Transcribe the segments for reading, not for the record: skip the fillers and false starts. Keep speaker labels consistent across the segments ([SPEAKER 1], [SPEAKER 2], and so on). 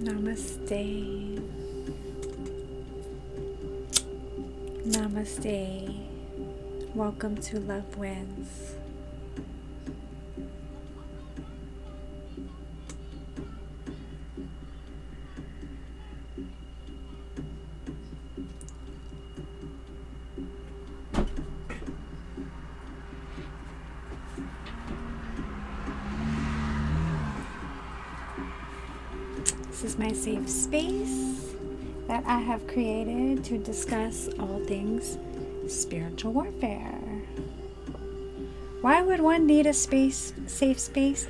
[SPEAKER 1] Namaste. Namaste. Welcome to Love Wins. This is my safe space that I have created to discuss all things spiritual warfare. Why would one need a safe space?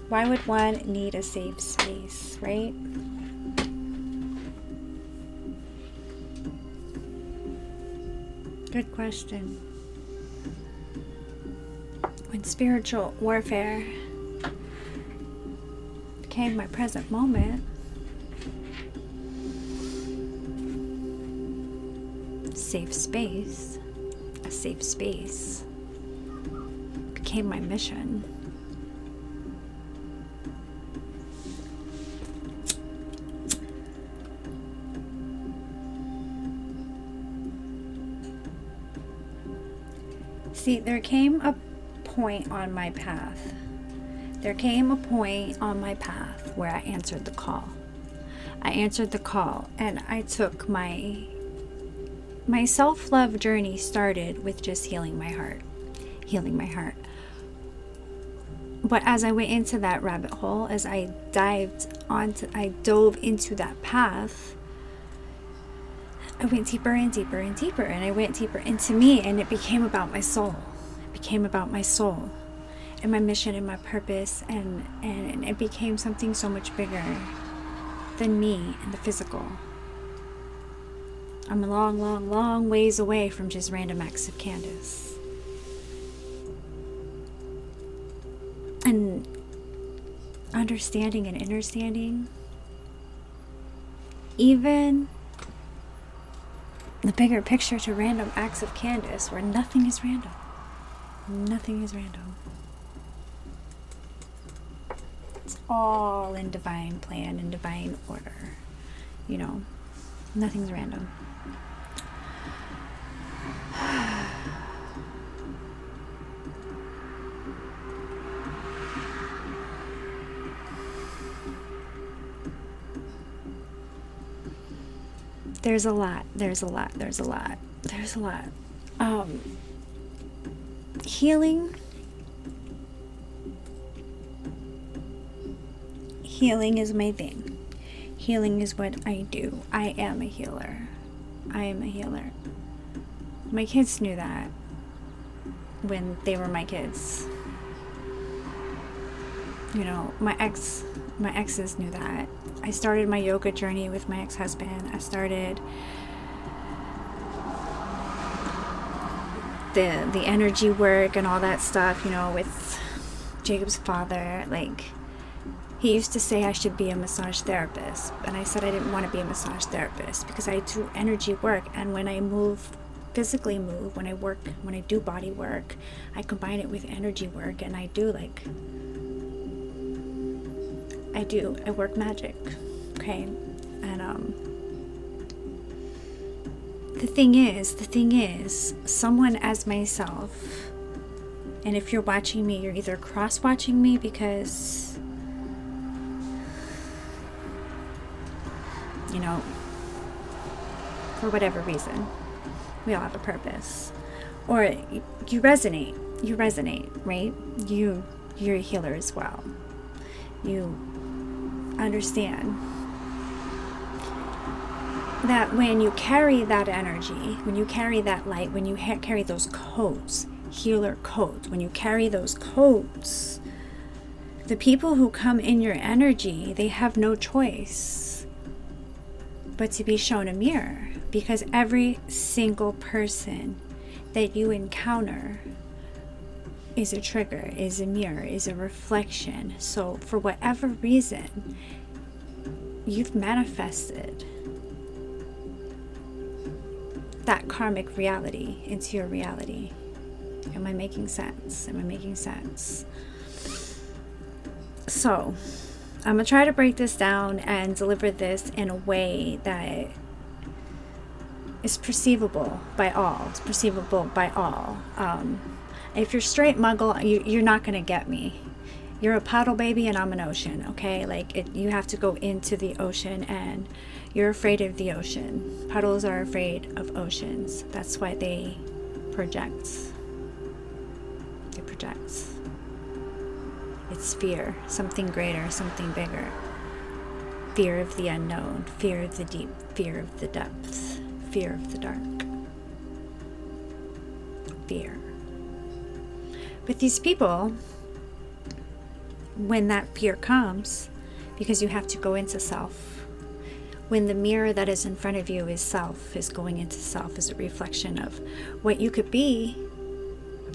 [SPEAKER 1] Why would one need a safe space, right? Good question. When spiritual warfare became my present moment, a safe space became my mission. See, there came a point on my path. Where I answered the call. And I took my self-love journey started with just healing my heart. But as I went into that rabbit hole, as I dove into that path, I went deeper and deeper and deeper, and I went deeper into me, and it became about my soul. And my mission and my purpose, and it became something so much bigger than me and the physical. I'm a long, long, long ways away from just random acts of Candace. And understanding and understanding, even the bigger picture to random acts of Candace, where nothing is random. It's all in divine plan and divine order. Nothing's random. There's a lot. Healing is my thing. Healing is what I do. I am a healer. My kids knew that when they were my kids. My exes knew that. I started my yoga journey with my ex-husband. I started the energy work and all that stuff, with Jacob's father. He used to say I should be a massage therapist, and I said I didn't want to be a massage therapist because I do energy work, and when I physically move, when I do body work, I combine it with energy work, and I work magic, okay? And the thing is, someone as myself, and if you're watching me, you're either cross-watching me because for whatever reason, we all have a purpose, or you resonate, right? You're a healer as well. You understand that when you carry that energy, when you carry that light, when you carry those codes, healer codes, when you carry those codes, the people who come in your energy, they have no choice but to be shown a mirror, because every single person that you encounter is a trigger, is a mirror, is a reflection. So for whatever reason, you've manifested that karmic reality into your reality. Am I making sense? So I'm going to try to break this down and deliver this in a way that is perceivable by all. It's perceivable by all. If you're straight muggle, you're not going to get me. You're a puddle baby and I'm an ocean, okay? Like, you have to go into the ocean and you're afraid of the ocean. Puddles are afraid of oceans. That's why they project. They project. It's fear, something greater, something bigger. Fear of the unknown, fear of the deep, fear of the depths, fear of the dark. Fear. But these people, when that fear comes, because you have to go into self, when the mirror that is in front of you is self, is going into self, is a reflection of what you could be,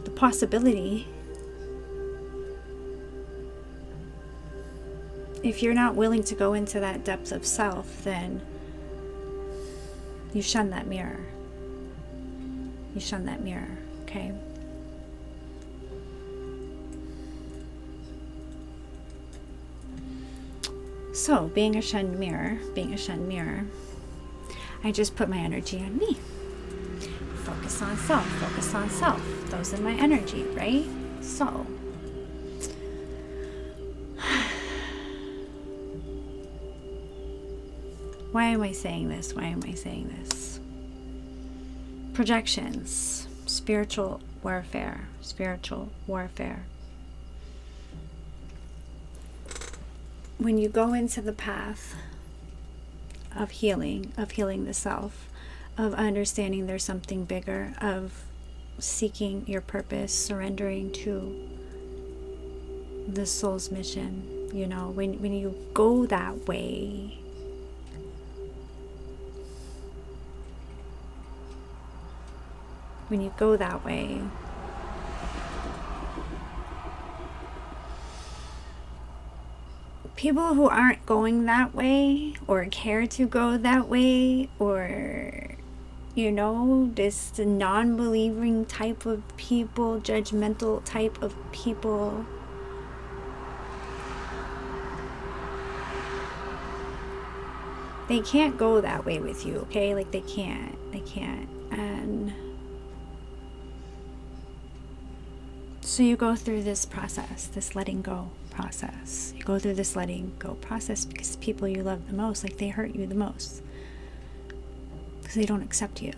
[SPEAKER 1] the possibility. If you're not willing to go into that depth of self, then you shun that mirror. You shun that mirror, okay? So, being a shunned mirror, I just put my energy on me. Focus on self, focus on self. Those are my energy, right? So, why am I saying this? Why am I saying this? Projections, spiritual warfare, spiritual warfare. When you go into the path of healing the self, of understanding there's something bigger, of seeking your purpose, surrendering to the soul's mission, you know, when you go that way, people who aren't going that way or care to go that way, or, you know, this non-believing type of people, judgmental type of people, they can't go that way with you, okay? Like, they can't. And so you go through this process, this letting go process. You go through this letting go process because people you love the most, like, they hurt you the most. Because they don't accept you.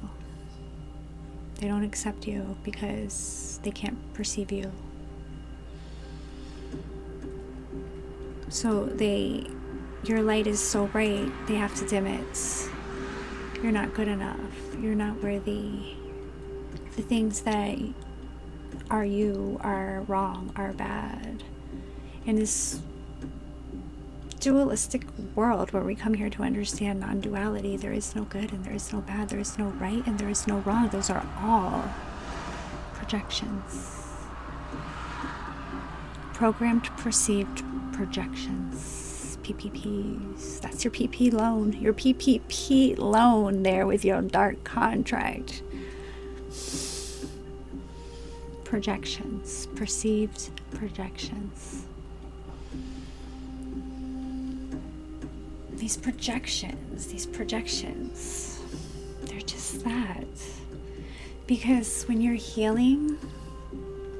[SPEAKER 1] They don't accept you because they can't perceive you. So your light is so bright, they have to dim it. You're not good enough. You're not worthy. The things that are you are wrong, are bad. In this dualistic world where we come here to understand non-duality, there is no good and there is no bad, there is no right and there is no wrong. Those are all projections. Programmed perceived projections. PPPs. That's your PP loan. Your PPP loan there with your dark contract. Projections. Perceived projections. These projections, they're just that. Because when you're healing,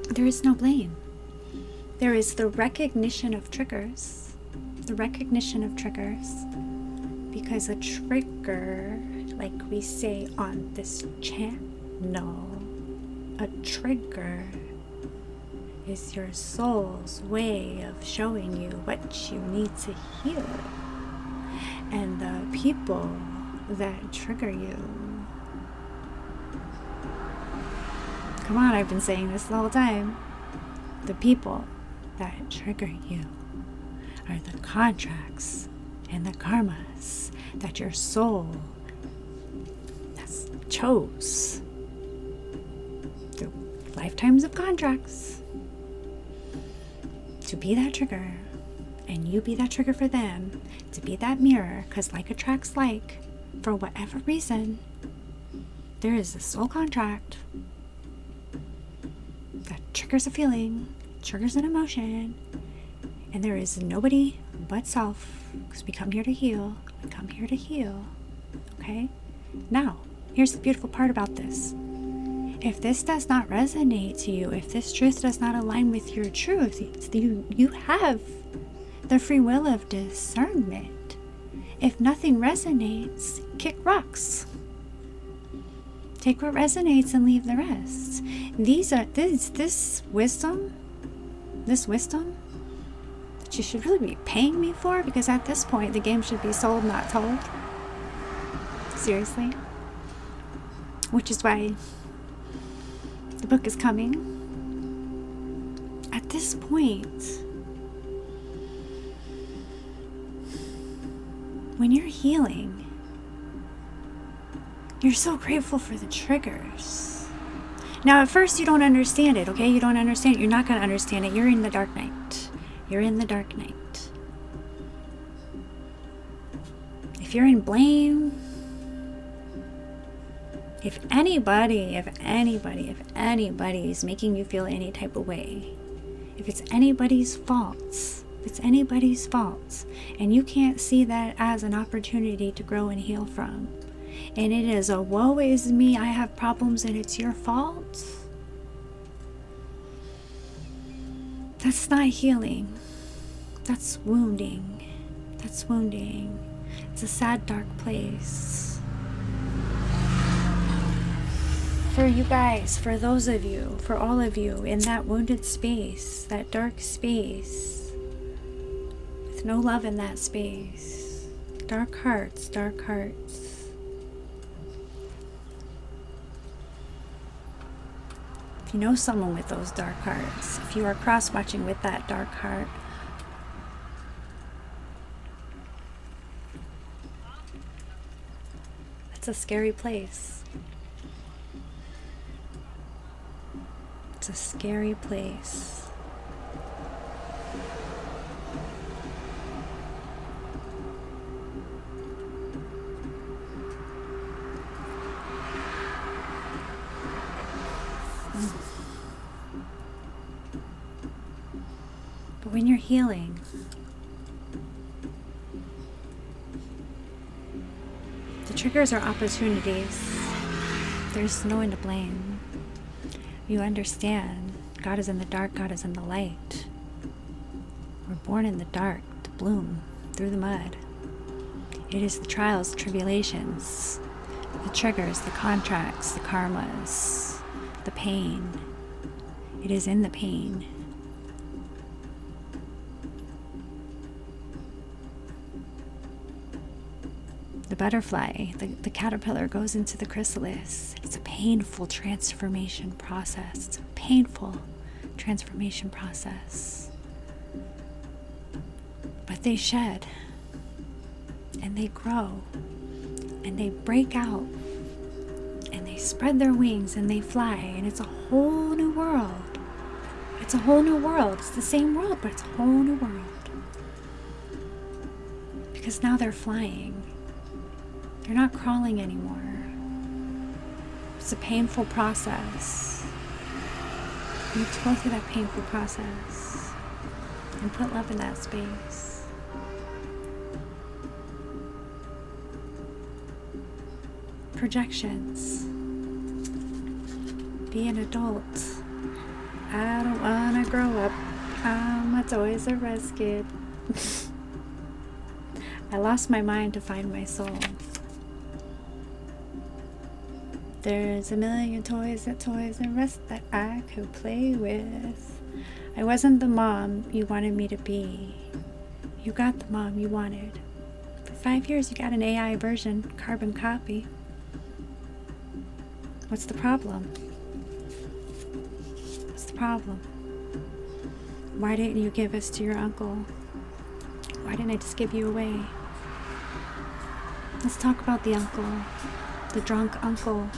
[SPEAKER 1] there is no blame. There is the recognition of triggers. Because a trigger, like we say on this channel, a trigger is your soul's way of showing you what you need to heal. And the people that trigger you, come on, I've been saying this the whole time. The people that trigger you are the contracts and the karmas that your soul has chose through lifetimes of contracts to be that trigger, and you be that trigger for them, to be that mirror, because like attracts like. For whatever reason, there is a soul contract that triggers a feeling, triggers an emotion, and there is nobody but self, because we come here to heal. We come here to heal. Okay? Now, here's the beautiful part about this. If this does not resonate to you, if this truth does not align with your truth, you have the free will of discernment. If nothing resonates, kick rocks. Take what resonates and leave the rest. This wisdom that you should really be paying me for, because at this point the game should be sold, not told. Seriously. Which is why the book is coming. At this point, when you're healing, you're so grateful for the triggers. Now, at first, you don't understand it, okay? You don't understand it. You're not going to understand it. You're in the dark night. You're in the dark night. If you're in blame, if anybody is making you feel any type of way, if it's anybody's fault, and you can't see that as an opportunity to grow and heal from, and it is a woe is me, I have problems and it's your fault, that's not healing. That's wounding. It's a sad, dark place. For you guys, for those of you, for all of you in that wounded space, that dark space, with no love in that space, dark hearts. If you know someone with those dark hearts, if you are cross-watching with that dark heart, it's a scary place. It's a scary place. But when you're healing, the triggers are opportunities. There's no one to blame. You understand, God is in the dark, God is in the light. We're born in the dark to bloom through the mud. It is the trials, the tribulations, the triggers, the contracts, the karmas, the pain. It is in the pain. The butterfly, the caterpillar goes into the chrysalis. It's a painful transformation process. It's a painful transformation process. But they shed, and they grow, and they break out, and they spread their wings, and they fly, and it's a whole new world. It's a whole new world. It's the same world, but it's a whole new world. Because now they're flying. They're not crawling anymore. It's a painful process. You need to go through that painful process and put love in that space. Projections. Be an adult. I don't wanna grow up. I'm a Toys R Us kid. I lost my mind to find my soul. There's a million toys at Toys R Us that I could play with. I wasn't the mom you wanted me to be. You got the mom you wanted. For 5 years you got an AI version, carbon copy. What's the problem? What's the problem? Why didn't you give us to your uncle? Why didn't I just give you away? Let's talk about the uncle. The drunk uncle.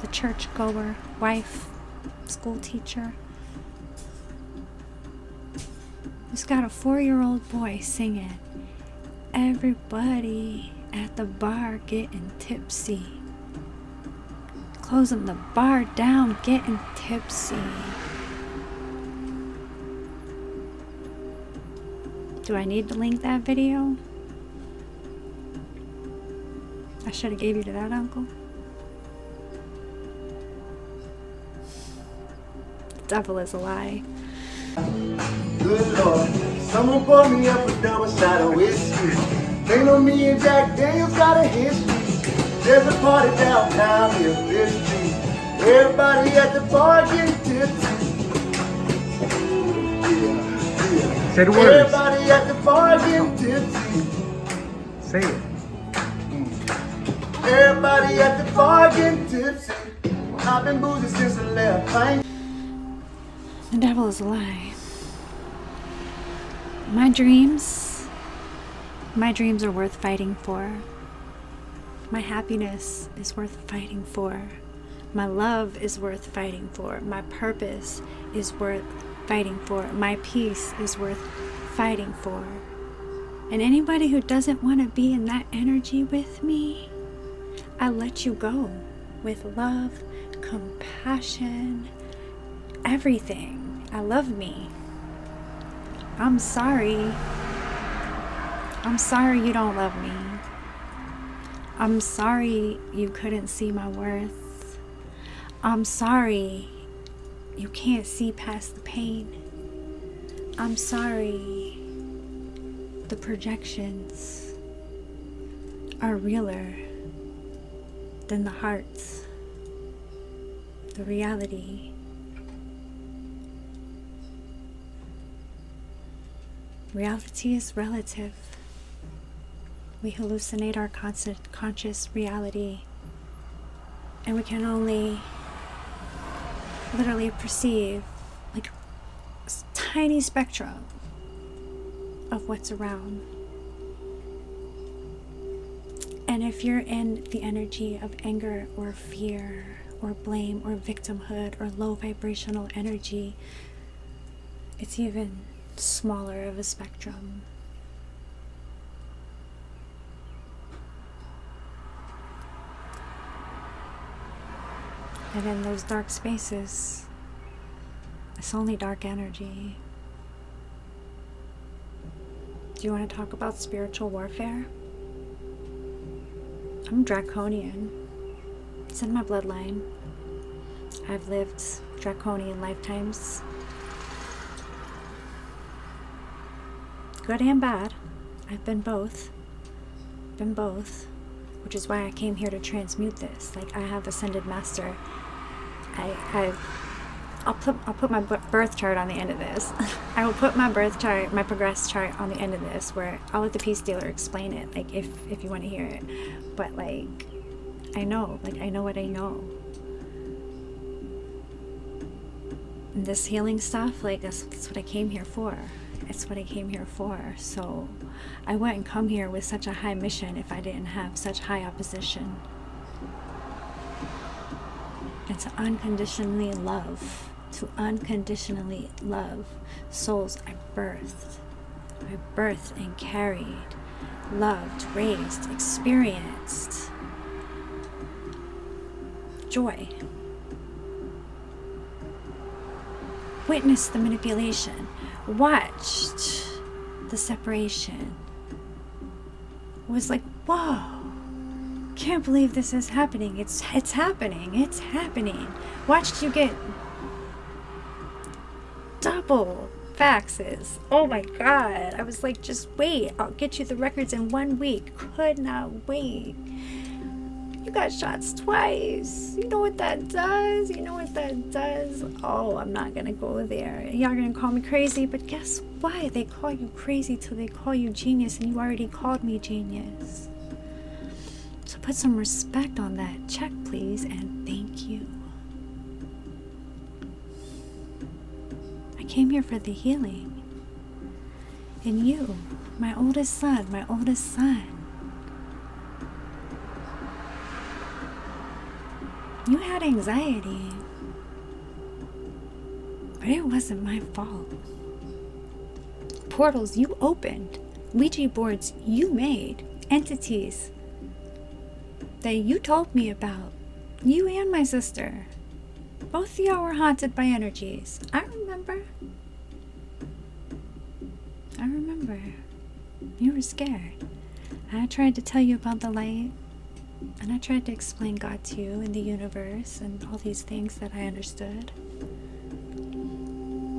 [SPEAKER 1] The church goer, wife, school teacher. Who's got a 4-year-old boy singing, everybody at the bar getting tipsy. Closing the bar down, getting tipsy. Do I need to link that video? I should have gave you to that uncle. The devil is a lie.
[SPEAKER 2] Good Lord, someone pour me up a double shot of whiskey. They know me and Jack Daniels got a history. There's a party downtown near 5th Street. Everybody at the bar getting tipsy.
[SPEAKER 3] Say the words.
[SPEAKER 2] Everybody at the bar getting tipsy.
[SPEAKER 3] Say it.
[SPEAKER 2] Everybody at the bar getting tipsy. I've been boozing since I left. I ain't
[SPEAKER 1] The devil is a lie. My dreams are worth fighting for. My happiness is worth fighting for. My love is worth fighting for. My purpose is worth fighting for. My peace is worth fighting for. And anybody who doesn't want to be in that energy with me, I let you go with love, compassion, everything. I love me. I'm sorry. I'm sorry you don't love me. I'm sorry you couldn't see my worth. I'm sorry you can't see past the pain. I'm sorry the projections are realer than the hearts, the reality. Reality is relative. We hallucinate our conscious reality, and we can only literally perceive like a tiny spectrum of what's around. And if you're in the energy of anger or fear or blame or victimhood or low vibrational energy, it's even smaller of a spectrum. And in those dark spaces, it's only dark energy. Do you want to talk about spiritual warfare? I'm draconian. It's in my bloodline. I've lived draconian lifetimes. Good and bad. I've been both. Which is why I came here to transmute this. Like, I have ascended master. I'll put my birth chart on the end of this. I will put my birth chart, my progress chart on the end of this, where I'll let the peace dealer explain it, like if you want to hear it. But like, I know what I know. And this healing stuff, like that's what I came here for. It's what I came here for. So I wouldn't come here with such a high mission if I didn't have such high opposition. And to unconditionally love souls I birthed and carried, loved, raised, experienced joy, witnessed the manipulation, watched the separation, was like, whoa, can't believe this is happening. It's happening. Watched you get double faxes. Oh my god. I was like, just wait, I'll get you the records in 1 week. Could not wait. You got shots twice. You know what that does? Oh, I'm not gonna go there. Y'all gonna call me crazy, but guess what? They call you crazy till they call you genius, and you already called me genius. So put some respect on that check, please, and thank you. I came here for the healing. And you, my oldest son. You had anxiety, but it wasn't my fault. Portals you opened, Ouija boards you made, entities that you told me about. You and my sister. Both of y'all were haunted by energies. I remember. I remember. You were scared. I tried to tell you about the light, and I tried to explain God to you and the universe and all these things that I understood.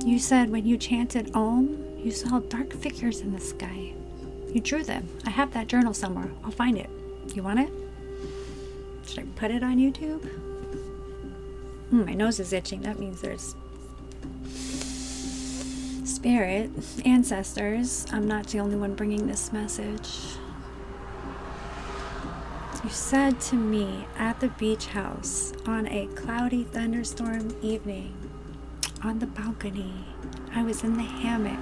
[SPEAKER 1] You said when you chanted Om, you saw dark figures in the sky. You drew them. I have that journal somewhere. I'll find it. You want it? Should I put it on YouTube? My nose is itching. That means there's spirit, ancestors. I'm not the only one bringing this message. You said to me at the beach house on a cloudy thunderstorm evening, on the balcony, I was in the hammock.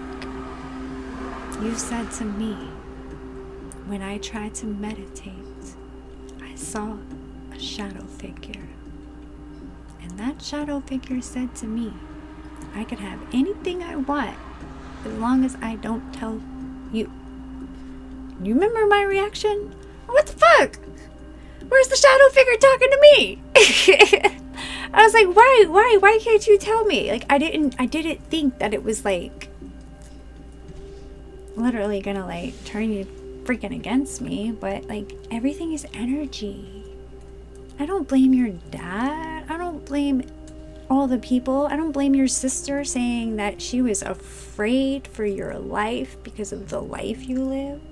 [SPEAKER 1] You said to me, when I tried to meditate, I saw a shadow figure. And that shadow figure said to me, I could have anything I want as long as I don't tell you. You remember my reaction? What the fuck? Where's the shadow figure talking to me? I was like, why can't you tell me? Like, I didn't think that it was like literally gonna like turn you freaking against me, but like everything is energy. I don't blame your dad. I don't blame all the people. I don't blame your sister saying that she was afraid for your life because of the life you lived.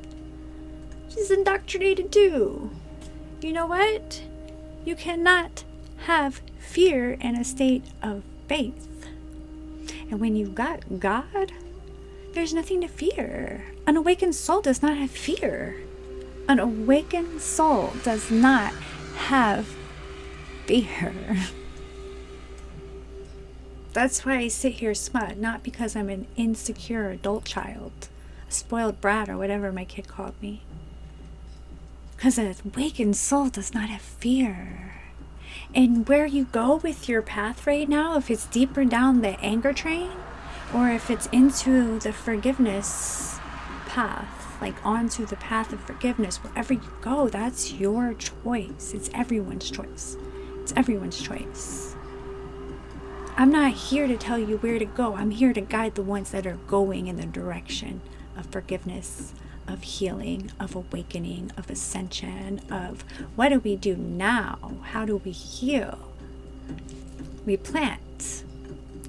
[SPEAKER 1] She's indoctrinated too. You know what? You cannot have fear in a state of faith. And when you've got God, there's nothing to fear. An awakened soul does not have fear. An awakened soul does not have fear. That's why I sit here smug, not because I'm an insecure adult child, a spoiled brat, or whatever my kid called me. Because an awakened soul does not have fear. And where you go with your path right now, if it's deeper down the anger train, or if it's into the forgiveness path, like onto the path of forgiveness, wherever you go, that's your choice. It's everyone's choice. It's everyone's choice. I'm not here to tell you where to go. I'm here to guide the ones that are going in the direction of forgiveness, of healing, of awakening, of ascension, of what do we do now? How do we heal? We plant,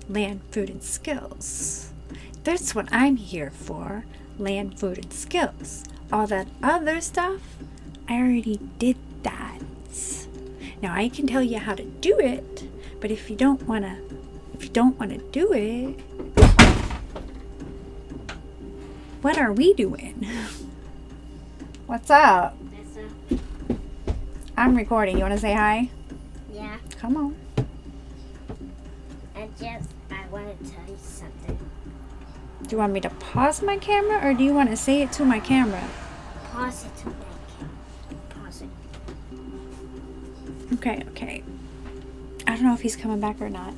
[SPEAKER 1] land, food, and skills. That's what I'm here for. Land, food, and skills. All that other stuff, I already did that. Now I can tell you how to do it, but if you don't wanna do it, what are we doing? What's up? I'm recording. You wanna say hi?
[SPEAKER 4] Yeah.
[SPEAKER 1] Come on.
[SPEAKER 4] I want to tell you something.
[SPEAKER 1] Do you want me to pause my camera or do you want to say it to my camera?
[SPEAKER 4] Pause it to make it. Pause it.
[SPEAKER 1] Okay. I don't know if he's coming back or not.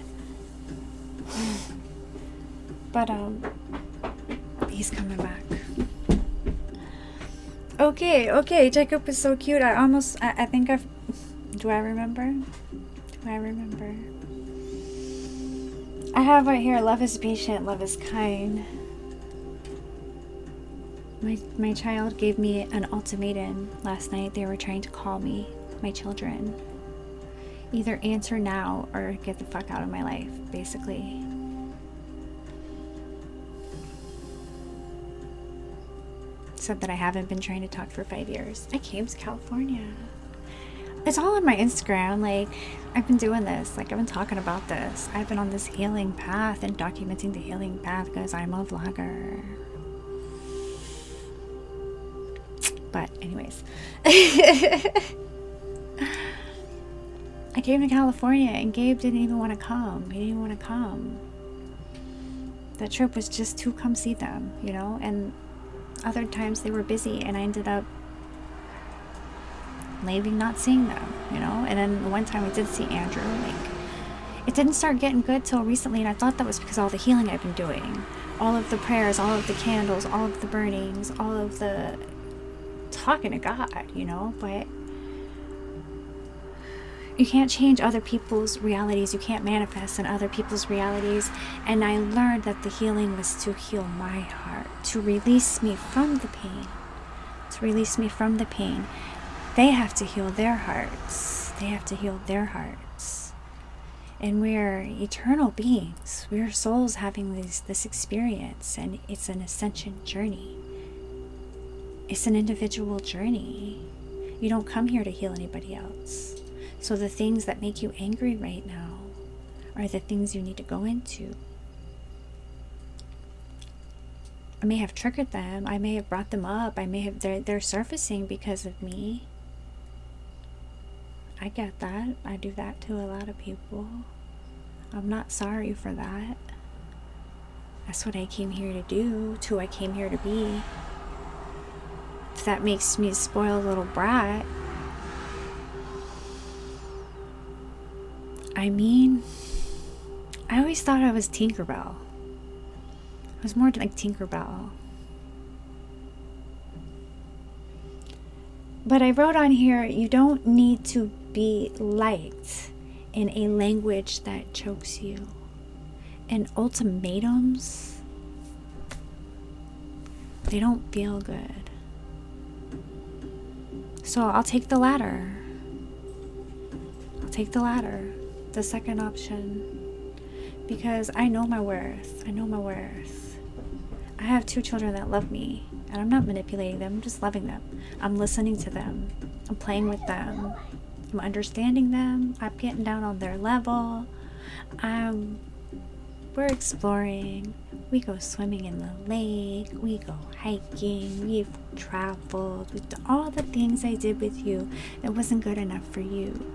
[SPEAKER 1] But he's coming back. Okay, Jacob is so cute. I think I've... Do I remember? I have right here, love is patient, love is kind. My child gave me an ultimatum last night. They were trying to call me, my children. Either answer now or get the fuck out of my life, basically. Said that I haven't been trying to talk for 5 years. I came to California. It's all on my Instagram. Like, I've been doing this. Like, I've been talking about this. I've been on this healing path and documenting the healing path because I'm a vlogger. But anyways. I came to California and Gabe didn't even want to come. He didn't even want to come. That trip was just to come see them, you know? And other times they were busy and I ended up leaving, not seeing them, you know? And then one time I did see Andrew. Like, it didn't start getting good till recently, and I thought that was because all the healing I've been doing, all of the prayers, all of the candles, all of the burnings, all of the talking to God, you know? But You can't change other people's realities. You can't manifest in other people's realities. And I learned that the healing was to heal my heart, to release me from the pain, to release me from the pain. They have to heal their hearts. They have to heal their hearts. And we're eternal beings. We're souls having this experience, and it's an ascension journey. It's an individual journey. You don't come here to heal anybody else. So the things that make you angry right now are the things you need to go into. I may have triggered them. I may have brought them up. They're surfacing because of me. I get that. I do that to a lot of people. I'm not sorry for that. That's what I came here to do. It's who I came here to be. If that makes me a spoiled little brat, I mean, I always thought I was Tinkerbell. I was more like Tinkerbell. But I wrote on here, you don't need to be liked in a language that chokes you. And ultimatums, they don't feel good. So I'll take the latter. I'll take the latter, the second option, because I know my worth. I know my worth. I have 2 children that love me, and I'm not manipulating them. I'm just loving them. I'm listening to them. I'm playing with them. I'm understanding them. I'm getting down on their level. We're exploring. We go swimming in the lake. We go hiking. We've traveled. We've done all the things I did with you. It wasn't good enough for you.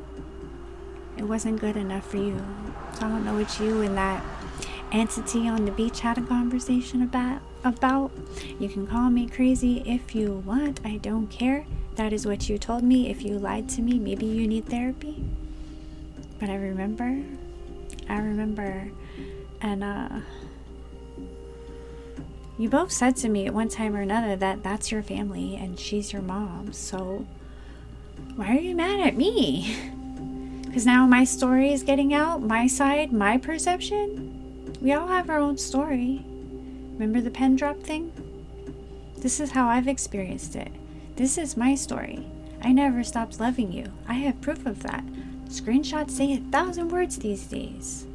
[SPEAKER 1] It wasn't good enough for you. So I don't know what you and that entity on the beach had a conversation about. You can call me crazy if you want. I don't care. That is what you told me. If you lied to me, maybe you need therapy. But I remember. And you both said to me at one time or another that that's your family and she's your mom. So why are you mad at me? Because now my story is getting out, my side, my perception. We all have our own story. Remember the pen drop thing? This is how I've experienced it. This is my story. I never stopped loving you. I have proof of that. Screenshots say 1,000 words these days.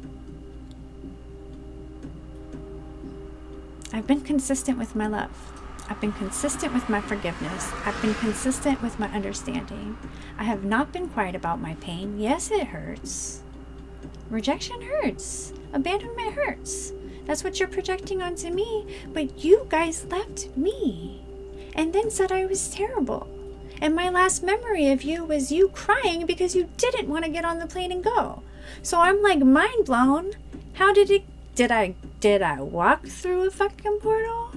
[SPEAKER 1] I've been consistent with my love. I've been consistent with my forgiveness. I've been consistent with my understanding. I have not been quiet about my pain. Yes, it hurts. Rejection hurts. Abandonment hurts. That's what you're projecting onto me. But you guys left me and then said I was terrible. And my last memory of you was you crying because you didn't want to get on the plane and go. So I'm like mind blown. How did I walk through a fucking portal?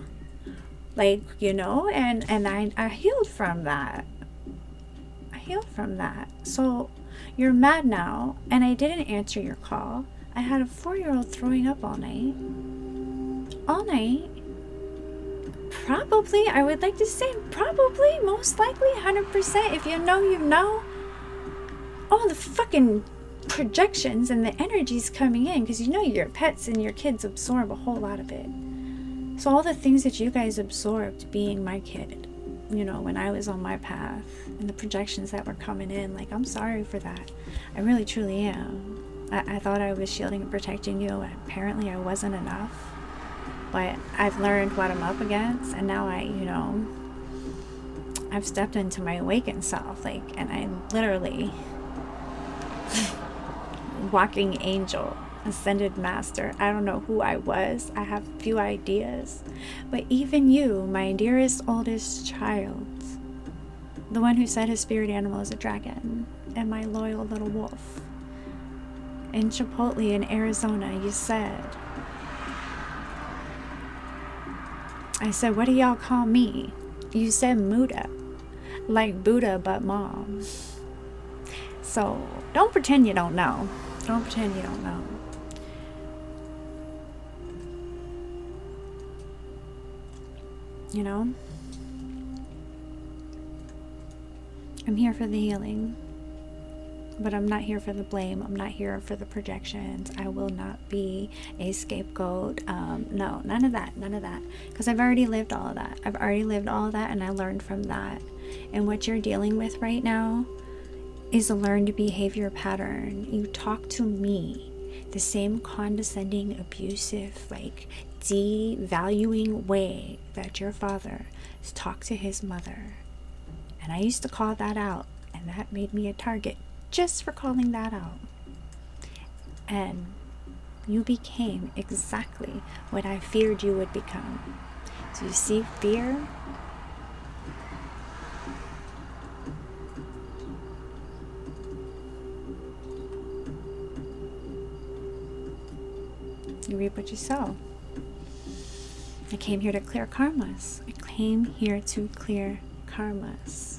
[SPEAKER 1] Like, you know, and I healed from that. I healed from that. So you're mad now, and I didn't answer your call. I had a 4-year-old throwing up all night. All night. Probably, I would like to say probably, most likely, 100%. If you know, you know. All the fucking projections and the energies coming in, because you know your pets and your kids absorb a whole lot of it. So all the things that you guys absorbed being my kid, you know, when I was on my path, and the projections that were coming in, like, I'm sorry for that. I really truly am. I thought I was shielding and protecting you, and apparently I wasn't enough. But I've learned what I'm up against, and now I've stepped into my awakened self, like, and I'm literally walking angel, ascended master. I don't know who I was. I have few ideas. But even you, my dearest, oldest child, the one who said his spirit animal is a dragon, and my loyal little wolf, in Chipotle in Arizona, you said, I said, what do y'all call me? You said Muda, like Buddha, but mom. So don't pretend you don't know. Don't pretend you don't know. You know? I'm here for the healing. But I'm not here for the blame. I'm not here for the projections. I will not be a scapegoat. No, none of that. None of that. Because I've already lived all of that. I've already lived all of that, and I learned from that. And what you're dealing with right now is a learned behavior pattern. You talk to me the same condescending, abusive, like devaluing way that your father talked to his mother. And I used to call that out, and that made me a target just for calling that out. And you became exactly what I feared you would become. So you see fear? You reap what you sow. I came here to clear karmas. I came here to clear karmas.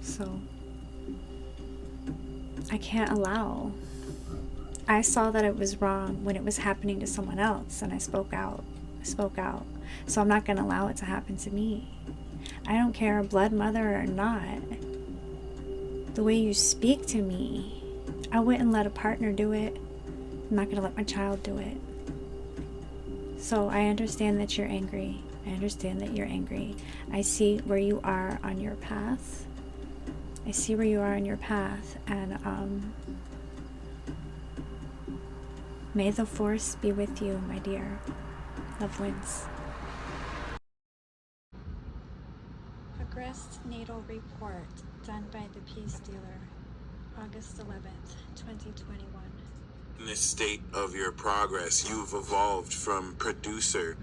[SPEAKER 1] So I can't allow. I saw that it was wrong when it was happening to someone else, and I spoke out. So I'm not going to allow it to happen to me. I don't care, blood mother or not. The way you speak to me, I wouldn't let a partner do it. I'm not going to let my child do it. So I understand that you're angry. I understand that you're angry. I see where you are on your path. I see where you are on your path, and may the force be with you, my dear. Love wins. Progressed natal report done by the Peace Dealer, August 11th, 2021.
[SPEAKER 5] In this state of your progress, you've evolved from producer,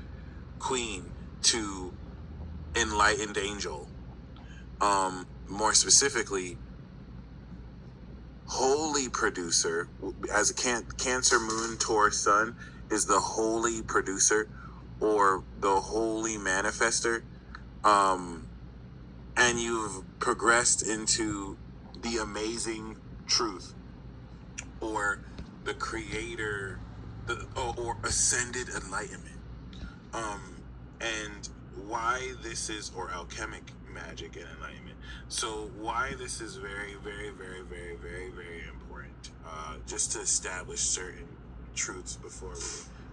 [SPEAKER 5] queen, to enlightened angel. More specifically, holy producer, as a Cancer moon, Taurus sun, is the holy producer or the holy manifester. And you've progressed into the amazing truth, or the creator, or ascended enlightenment. And why this is, or alchemic magic and enlightenment. So why this is very, very, very, very, very, very important, just to establish certain truths before we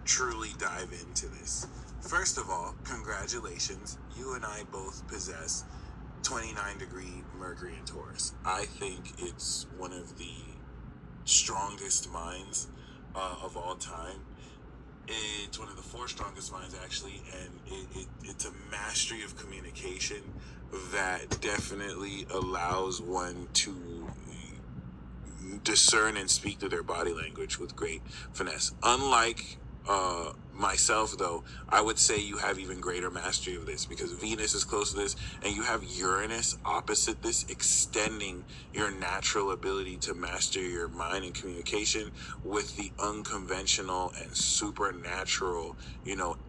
[SPEAKER 5] truly dive into this. First of all, congratulations. You and I both possess 29-degree Mercury in Taurus. I think it's one of the strongest minds of all time. It's one of the 4 strongest minds, actually, and it's a mastery of communication that definitely allows one to discern and speak to their body language with great finesse. Unlike myself, though, I would say you have even greater mastery of this, because Venus is close to this, and you have Uranus opposite this, extending your natural ability to master your mind and communication with the unconventional and supernatural,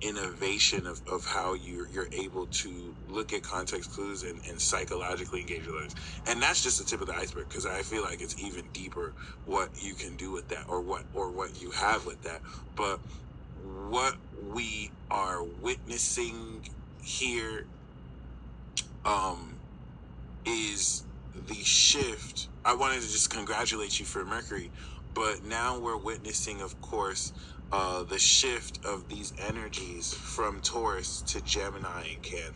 [SPEAKER 5] innovation of how you're able to look at context clues and psychologically engage your learners. And that's just the tip of the iceberg, because I feel like it's even deeper what you can do with that, or what you have with that. But what we are witnessing here is the shift. I wanted to just congratulate you for Mercury, but now we're witnessing, of course, the shift of these energies from Taurus to Gemini and Cancer.